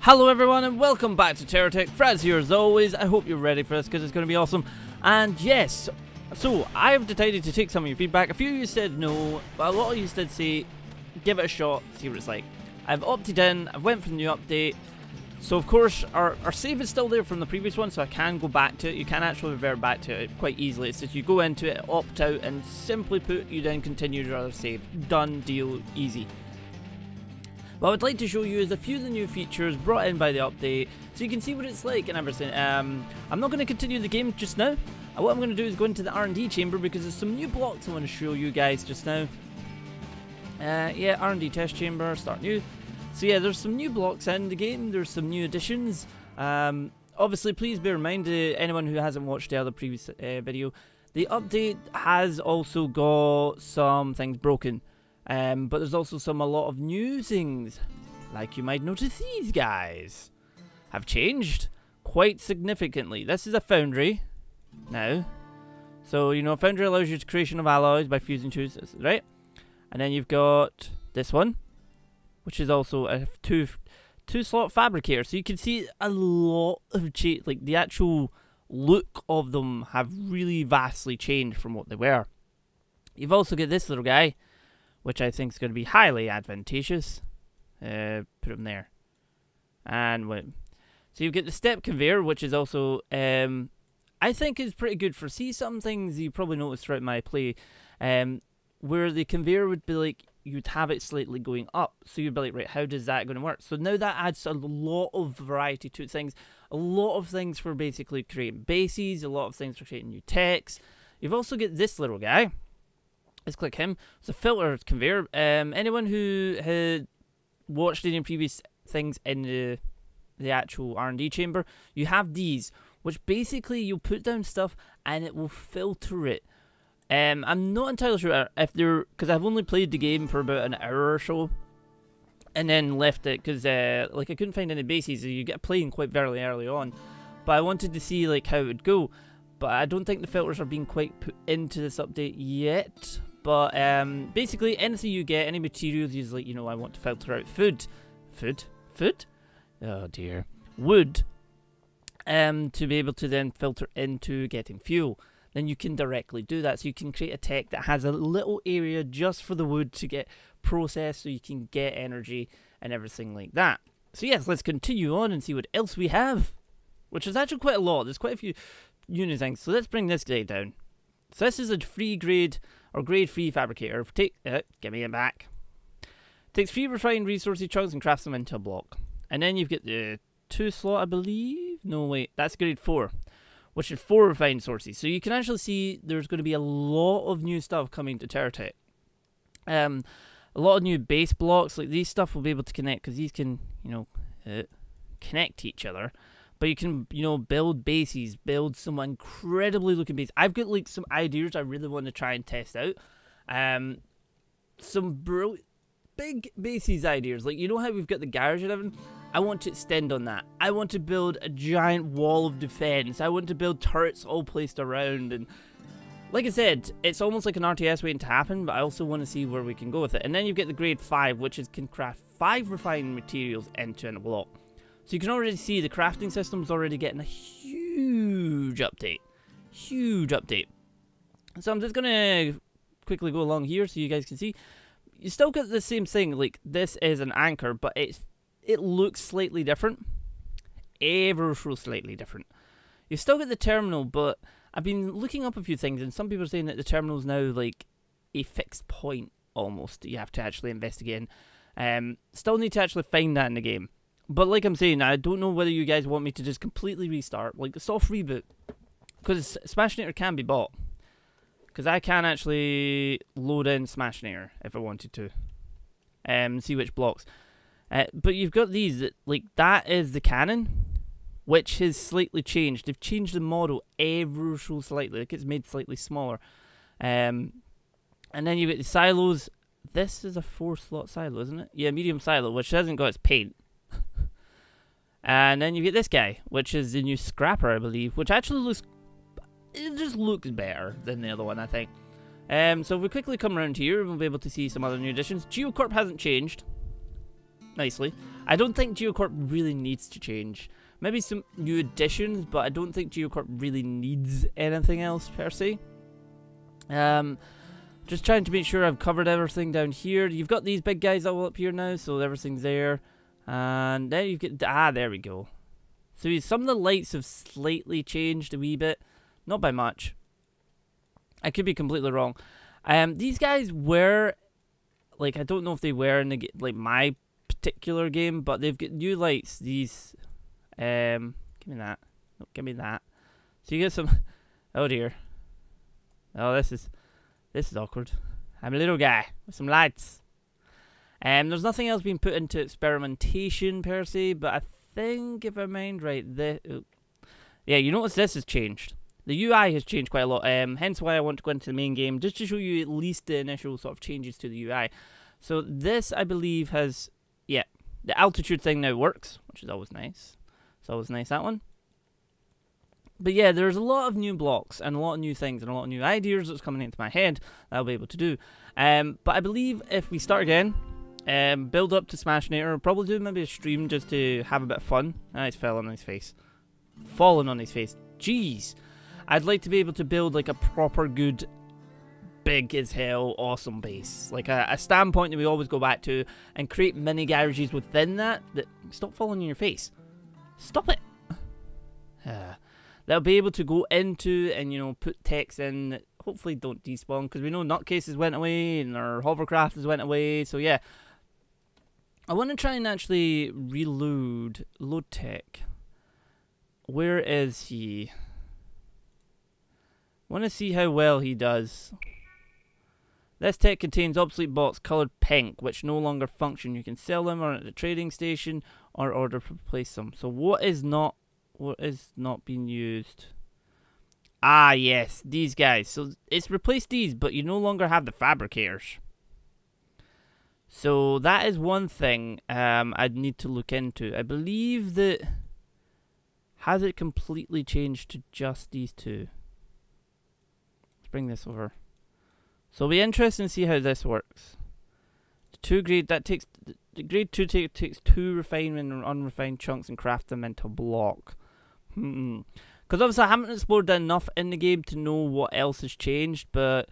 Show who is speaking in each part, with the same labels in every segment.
Speaker 1: Hello everyone and welcome back to Terratech. Fraz here as always. I hope you're ready for this because it's going to be awesome. And yes, so I've decided to take some of your feedback. A few of you said no, but a lot of you did say give it a shot, see what it's like. I've opted in, I've went for the new update. So of course our save is still there from the previous one, so I can go back to it. You can actually revert back to it quite easily. It's just you go into it, opt out, and simply put, you then continue your other save. Done deal, easy. What I would like to show you is a few of the new features brought in by the update, so you can see what it's like and everything. I'm not going to continue the game just now. What I'm going to do is go into the R&D chamber because there's some new blocks I want to show you guys just now. Yeah, R&D test chamber, start new. So yeah, there's some new blocks in the game, there's some new additions. Obviously, please bear in mind, anyone who hasn't watched the other previous video, the update has also got some things broken. But there's also a lot of new things, like you might notice these guys have changed quite significantly. This is a foundry now, so you know, a foundry allows you to creation of alloys by fusing two, right? And then you've got this one, which is also a two slot fabricator. So you can see a lot of change, like the actual look of them have really vastly changed from what they were. You've also got this little guy, which I think is going to be highly advantageous. Put him there. And so you get the step conveyor, which is also, I think is pretty good for, see, some things you probably noticed throughout my play, where the conveyor would be like, you'd have it slightly going up. So you'd be like, right, how does that going to work? So now that adds a lot of variety to things. A lot of things for basically creating bases, a lot of things for creating new techs. You've also got this little guy. Let's click him. It's a filter conveyor. Anyone who had watched any previous things in the actual R&D chamber, you have these, which basically you'll put down stuff and it will filter it. I'm not entirely sure if they're, because I've only played the game for about an hour or so, and then left it because like I couldn't find any bases. So you get playing quite very early on, but I wanted to see like how it would go. But I don't think the filters are being quite put into this update yet. But basically, anything you get, any materials, is like, you know, I want to filter out food. Oh dear. Wood. To be able to then filter into getting fuel. Then you can directly do that. So you can create a tech that has a little area just for the wood to get processed so you can get energy and everything like that. So yes, let's continue on and see what else we have. Which is actually quite a lot. There's quite a few new things. So let's bring this guy down. So this is a free grade or grade 3 fabricator. Give me it back. Takes 3 refined resources chunks and crafts them into a block. And then you've got the 2 slot, I believe. No, wait, that's grade 4, which is 4 refined sources. So you can actually see there's going to be a lot of new stuff coming to Terratech. A lot of new base blocks, like these stuff will be able to connect because these can, you know, connect to each other. But you can, you know, build bases, build some incredibly looking bases. I've got like some ideas I really want to try and test out. Some big bases ideas. Like, you know how we've got the garage and everything? I want to extend on that. I want to build a giant wall of defense. I want to build turrets all placed around. And like I said, it's almost like an RTS waiting to happen, but I also want to see where we can go with it. And then you get the grade 5, which is can craft 5 refined materials into a block. So you can already see the crafting system's already getting a huge update. Huge update. So I'm just going to quickly go along here so you guys can see. You still get the same thing. Like, this is an anchor, but it looks slightly different. Ever so slightly different. You still get the terminal, but I've been looking up a few things, and some people are saying that the terminal is now like a fixed point almost that you have to actually investigate in. Still need to actually find that in the game. But like I'm saying, I don't know whether you guys want me to just completely restart, like a soft reboot. Because Smashinator can be bought. Because I can actually load in Smashinator if I wanted to. See which blocks. But you've got these, like that is the cannon, which has slightly changed. They've changed the model ever so slightly, like it's made slightly smaller. And then you've got the silos. This is a 4 slot silo, isn't it? Yeah, medium silo, which hasn't got its paint. And then you get this guy, which is the new scrapper, I believe, which actually looks, it just looks better than the other one, I think. So if we quickly come around here, we'll be able to see some other new additions. Geocorp hasn't changed. nicely. I don't think Geocorp really needs to change. Maybe some new additions, but I don't think Geocorp really needs anything else per se. Just trying to make sure I've covered everything down here. You've got these big guys all up here now, so everything's there. And then you get, there we go. So some of the lights have slightly changed a wee bit. Not by much. I could be completely wrong. These guys were, like, I don't know if they were in the like my particular game, but they've got new lights. These, give me that. No, give me that. So you get some. Oh dear. Oh, this is awkward. I'm a little guy with some lights. There's nothing else being put into experimentation per se, but I think if I mind right, yeah, you notice this has changed. The UI has changed quite a lot, hence why I want to go into the main game, just to show you at least the initial sort of changes to the UI. So this, I believe, has, yeah, the altitude thing now works, which is always nice. It's always nice, that one. But yeah, there's a lot of new blocks, and a lot of new things, and a lot of new ideas that's coming into my head that I'll be able to do. But I believe if we start again, build up to Smashinator, probably do maybe a stream just to have a bit of fun. Ah, he's fallen on his face. Fallen on his face. Jeez. I'd like to be able to build like a proper good, big as hell, awesome base. Like a standpoint that we always go back to, and create mini garages within that. Stop falling on your face. Stop it. That'll be able to go into and, you know, put techs in that hopefully don't despawn, because we know nutcases went away and our hovercraft has went away. So yeah, I want to try and actually reload load tech. Where is he? Want to see how well he does. This tech contains obsolete bots colored pink, which no longer function. You can sell them or at the trading station or order to replace them. So what is not being used? Ah, yes, these guys. So it's replaced these, but you no longer have the fabricators. So that is one thing I'd need to look into. I believe that, has it completely changed to just these two? Bring this over. So it'll be interesting to see how this works. The 2 grade, that takes, the grade 2 takes 2 refined and unrefined chunks and craft them into block. Because obviously I haven't explored enough in the game to know what else has changed, but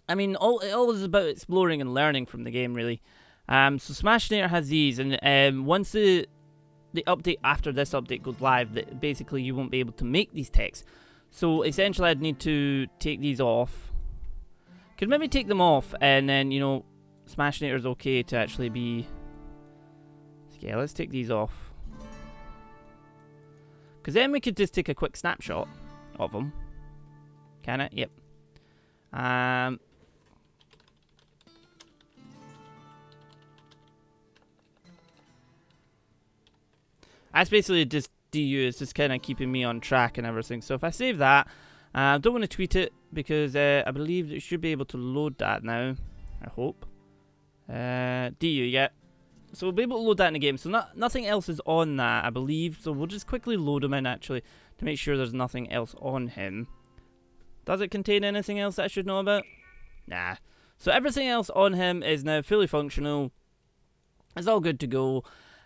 Speaker 1: I mean, it always is about exploring and learning from the game, really. So Smashinator has these, and once the update after this update goes live, that basically you won't be able to make these techs. So essentially I'd need to take these off. Could maybe take them off and then, you know, Smashinator's okay to actually be... Okay, let's take these off. Because then we could just take a quick snapshot of them. Can it? Yep. That's basically just DU, is just kind of keeping me on track and everything. So if I save that, I don't want to tweet it because I believe it should be able to load that now. I hope. DU, yeah. So we'll be able to load that in the game. So nothing else is on that, I believe. So we'll just quickly load him in actually to make sure there's nothing else on him. Does it contain anything else that I should know about? Nah. So everything else on him is now fully functional. It's all good to go.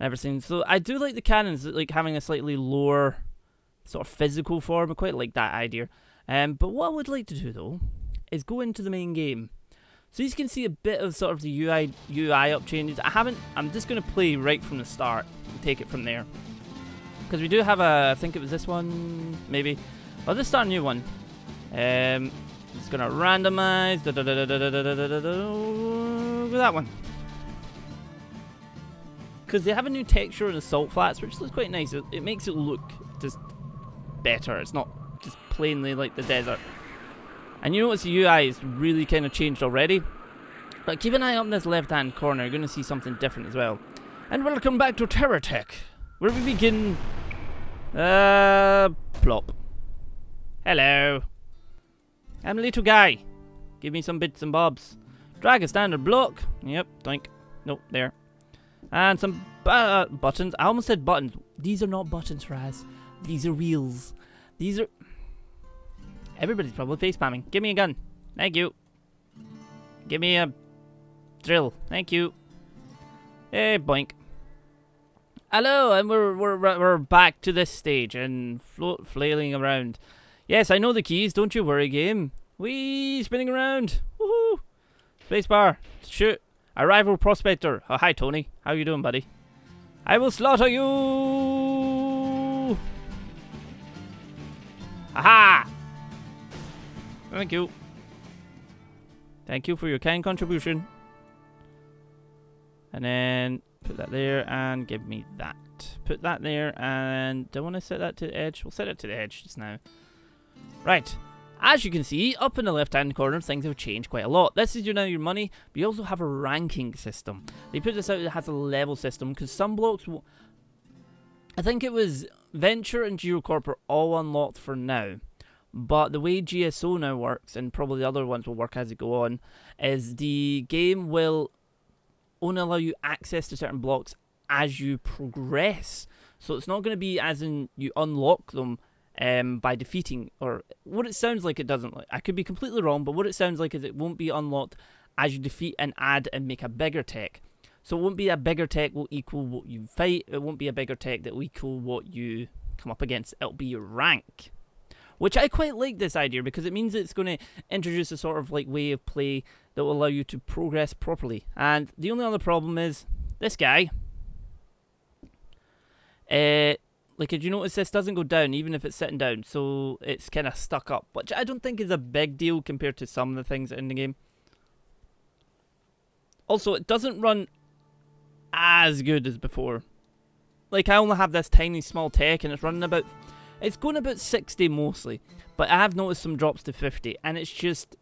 Speaker 1: Everything. So I do like the cannons, like having a slightly lower sort of physical form. I quite like that idea. But what I would like to do though is go into the main game. So you can see a bit of sort of the UI up changes. I'm just going to play right from the start and take it from there. Because we do have I think it was this one, maybe. I'll just start a new one. It's going to randomize. With that one. Because they have a new texture in the salt flats, which looks quite nice. It makes it look just better. It's not just plainly like the desert. And you notice the UI is really kind of changed already. But keep an eye up in this left-hand corner. You're going to see something different as well. And welcome back to Terratech, where we begin... plop. Hello. I'm a little guy. Give me some bits and bobs. Drag a standard block. Yep, doink. Nope, there. And some buttons. I almost said buttons. These are not buttons, Raz. These are wheels. These are... Everybody's probably face spamming. Give me a gun. Thank you. Give me a drill. Thank you. Hey, boink. Hello, and we're back to this stage and flailing around. Yes, I know the keys. Don't you worry, game. Whee, spinning around. Woohoo! Spacebar. Shoot. A rival prospector. Oh, hi, Tony. How you doing, buddy? I will slaughter you. Aha! Thank you. Thank you for your kind contribution. And then put that there and give me that. Put that there and do I want to set that to the edge? We'll set it to the edge just now. Right. As you can see, up in the left-hand corner, things have changed quite a lot. This is your money, but you also have a ranking system. They put this out, it has a level system, because some blocks will... I think it was Venture and GeoCorp are all unlocked for now. But the way GSO now works, and probably the other ones will work as you go on, is the game will only allow you access to certain blocks as you progress. So it's not going to be as in you unlock them by defeating, or what it sounds like it doesn't. I could be completely wrong, but what it sounds like is it won't be unlocked as you defeat and add and make a bigger tech. So it won't be a bigger tech will equal what you fight. It won't be a bigger tech that will equal what you come up against. It'll be your rank. Which I quite like this idea, because it means it's going to introduce a sort of like way of play that will allow you to progress properly. And the only other problem is this guy. Like, did you notice this doesn't go down even if it's sitting down? So it's kind of stuck up, which I don't think is a big deal compared to some of the things in the game. Also, it doesn't run as good as before. Like, I only have this tiny small tech and it's running about... It's going about 60 mostly, but I have noticed some drops to 50, and it's just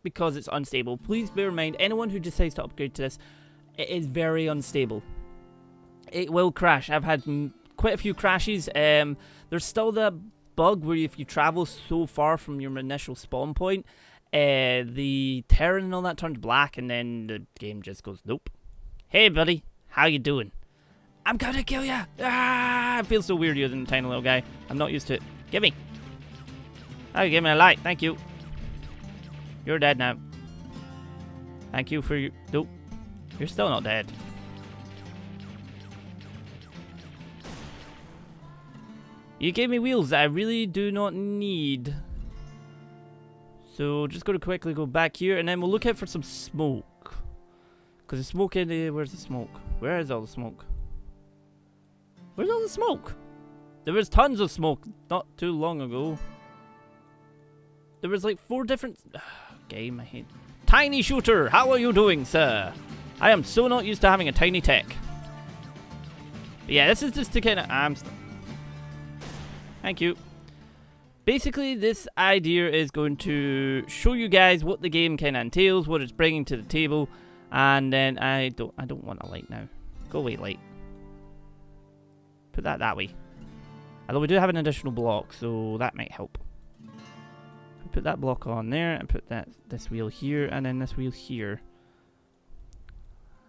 Speaker 1: because it's unstable. Please bear in mind, anyone who decides to upgrade to this, it is very unstable. It will crash. I've had quite a few crashes. There's still the bug where if you travel so far from your initial spawn point, the terrain and all that turns black, and then the game just goes, nope. Hey buddy, how you doing? I'm gonna kill ya! Ah! I feel so weird using a tiny little guy. I'm not used to it. Give me! Oh, you gave me a light. Thank you. You're dead now. Thank you for your... Nope. You're still not dead. You gave me wheels that I really do not need. So, just going to quickly go back here, and then we'll look out for some smoke. Because the smoke in the... Where's the smoke? Where is all the smoke? Where's all the smoke? There was tons of smoke not too long ago. There was like 4 different... game, I hate... Tiny shooter, how are you doing, sir? I am so not used to having a tiny tech. But yeah, this is just to kind of... Thank you. Basically, this idea is going to show you guys what the game kind of entails, what it's bringing to the table, and then I don't want a light now. Go away, light. Put that way. Although we do have an additional block, so that might help. Put that block on there, and put this wheel here, and then this wheel here.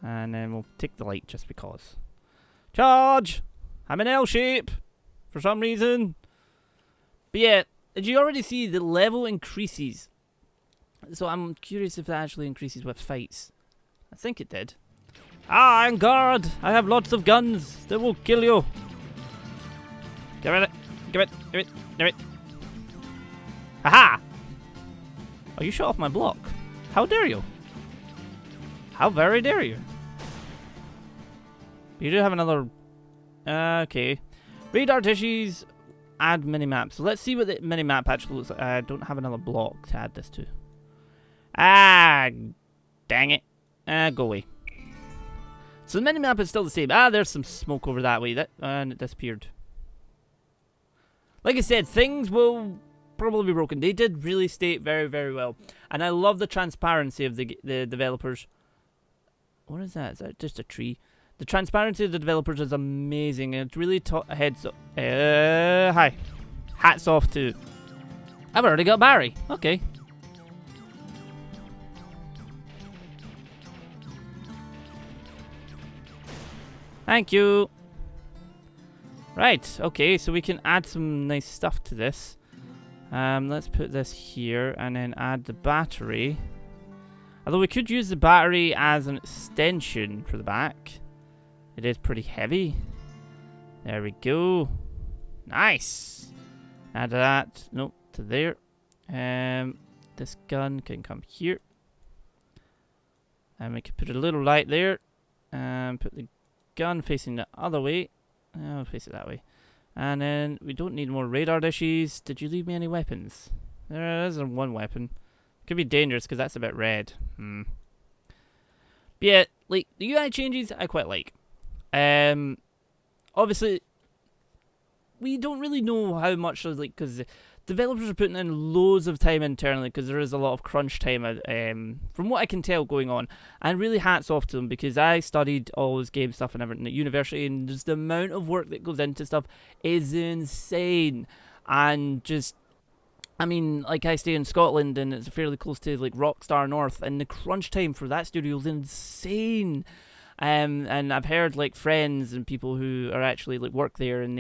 Speaker 1: And then we'll take the light just because. Charge! I'm an L shape! For some reason. But yeah, did you already see the level increases? So I'm curious if that actually increases with fights. I think it did. Ah, I'm guard! I have lots of guns that will kill you. Give it. Give it. Give it. Give it. Aha! Oh, you shot off my block. How dare you? How very dare you? You do have another... okay. Radar tissues. Add minimap. So let's see what the minimap actually looks like. I don't have another block to add this to. Ah, dang it. Go away. So the minimap is still the same. Ah, there's some smoke over that way. And it disappeared. Like I said, things will probably be broken. They did really state very, very well. And I love the transparency of the developers. What is that? Is that just a tree? The transparency of the developers is amazing. And it really heads up. Hi. Hats off to... I've already got Barry. Okay. Thank you. Right, okay, so we can add some nice stuff to this. Let's put this here and then add the battery. Although we could use the battery as an extension for the back. It is pretty heavy. There we go. Nice. Add that. Nope, to there. This gun can come here. And we can put a little light there. And put the gun facing the other way. I'll face it that way. And then we don't need more radar dishes. Did you leave me any weapons? There is one weapon. Could be dangerous because that's a bit red. But yeah, like the UI changes I quite like. Obviously we don't really know how much, like, because developers are putting in loads of time internally because there is a lot of crunch time, from what I can tell, going on. And really hats off to them, because I studied all this game stuff and everything at university, and just the amount of work that goes into stuff is insane. And just, I mean, like, I stay in Scotland and it's fairly close to like Rockstar North, and the crunch time for that studio is insane. And I've heard like friends and people who are actually like work there, and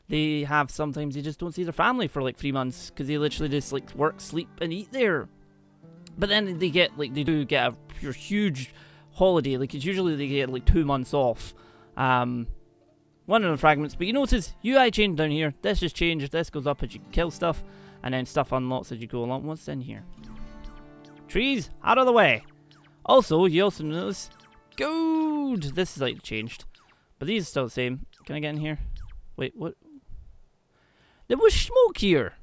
Speaker 1: they have, sometimes they just don't see their family for like 3 months because they literally just like work, sleep, and eat there. But then they get like, they do get a pure huge holiday. Like, it's usually they get like 2 months off. One of the fragments, but you notice UI changed down here. This just changed. This goes up as you kill stuff, and then stuff unlocks as you go along. What's in here? Trees out of the way. Also, you also notice gold. This is like changed, but these are still the same. Can I get in here? Wait, what? There was smoke here.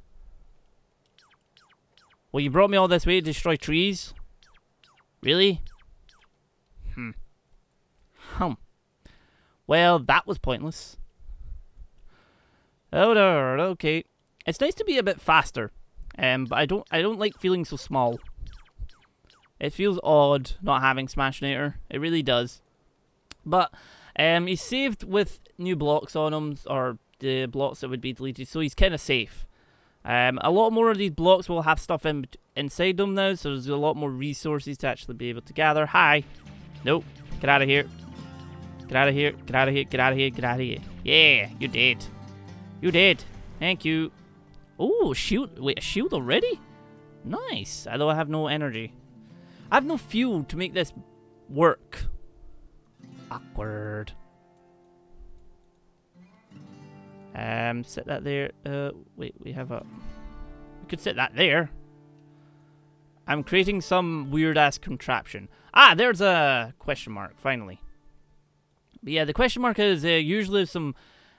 Speaker 1: Well, you brought me all this way to destroy trees? Really? Well, that was pointless. Oh, okay. It's nice to be a bit faster, but I don't like feeling so small. It feels odd not having Smashinator. It really does. But he's saved with new blocks on him, or the blocks that would be deleted, so he's kind of safe. A lot more of these blocks will have stuff inside them now, so there's a lot more resources to actually be able to gather. Hi. Nope. Get out of here. Get out of here. Get out of here. Get out of here. Get out of here. Yeah, you're dead. You're dead. Thank you. Oh, shield. Wait, a shield already? Nice. Although I have no energy. I have no fuel to make this work. Awkward. Set that there. Wait, we have a... We could set that there. I'm creating some weird-ass contraption. Ah, there's a question mark, finally. But yeah, the question mark is usually some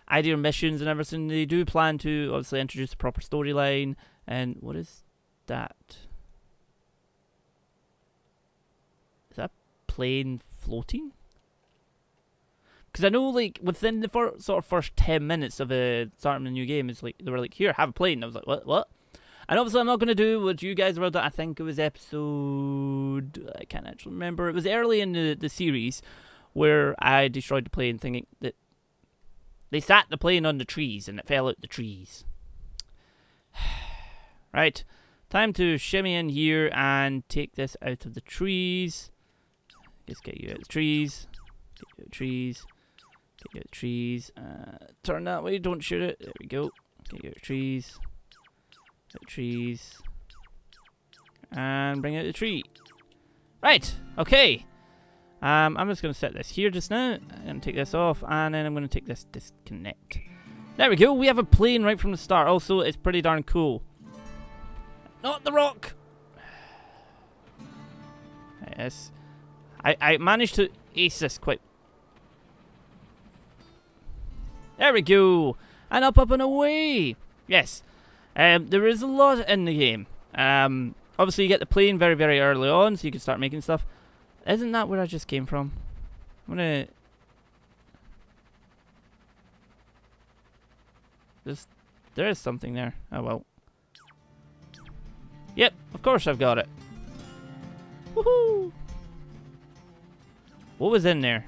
Speaker 1: idea missions and everything. They do plan to, obviously, introduce a proper storyline. And what is that? Is that plane floating? Because I know, like, within the first 10 minutes of starting a new game, it's like, they were like, here, have a plane. And I was like, what? And obviously I'm not going to do what you guys were doing. I think it was episode... I can't actually remember. It was early in the series where I destroyed the plane thinking that they sat the plane on the trees and it fell out the trees. Right. Time to shimmy in here and take this out of the trees. Just get you out of the trees. Get you out of the trees. Get you out of the trees. Turn that way. Don't shoot it. There we go. Get you out of the trees. Out of the trees. And bring out the tree. Right. Okay. I'm just going to set this here just now. I'm going to take this off. And then I'm going to take this disconnect. There we go. We have a plane right from the start. Also, it's pretty darn cool. Not the rock. Yes. I managed to ace this quite. There we go. And up and away. Yes. There is a lot in the game. Obviously, you get the plane very, very early on, so you can start making stuff. Isn't that where I just came from? I'm gonna... There is something there. Oh, well. Yep, of course I've got it. Woohoo! What was in there?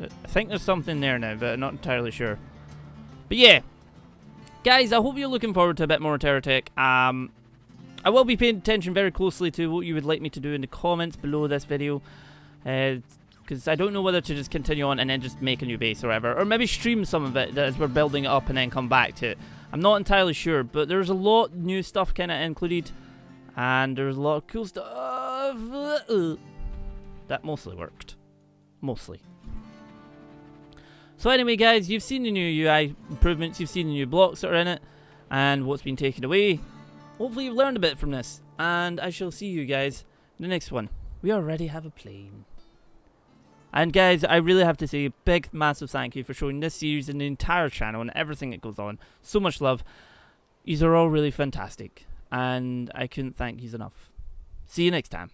Speaker 1: I think there's something there now, but I'm not entirely sure. But yeah. Guys, I hope you're looking forward to a bit more Terratech. I will be paying attention very closely to what you would like me to do in the comments below this video. Because I don't know whether to just continue on and then just make a new base or whatever. Or maybe stream some of it as we're building it up and then come back to it. I'm not entirely sure, but there's a lot new stuff kind of included. And there's a lot of cool stuff. That mostly worked. Mostly. So anyway guys, you've seen the new UI improvements, you've seen the new blocks that are in it, and what's been taken away. Hopefully you've learned a bit from this, and I shall see you guys in the next one. We already have a plane. And guys, I really have to say a big, massive thank you for showing this series and the entire channel and everything that goes on. So much love. These are all really fantastic, and I couldn't thank you enough. See you next time.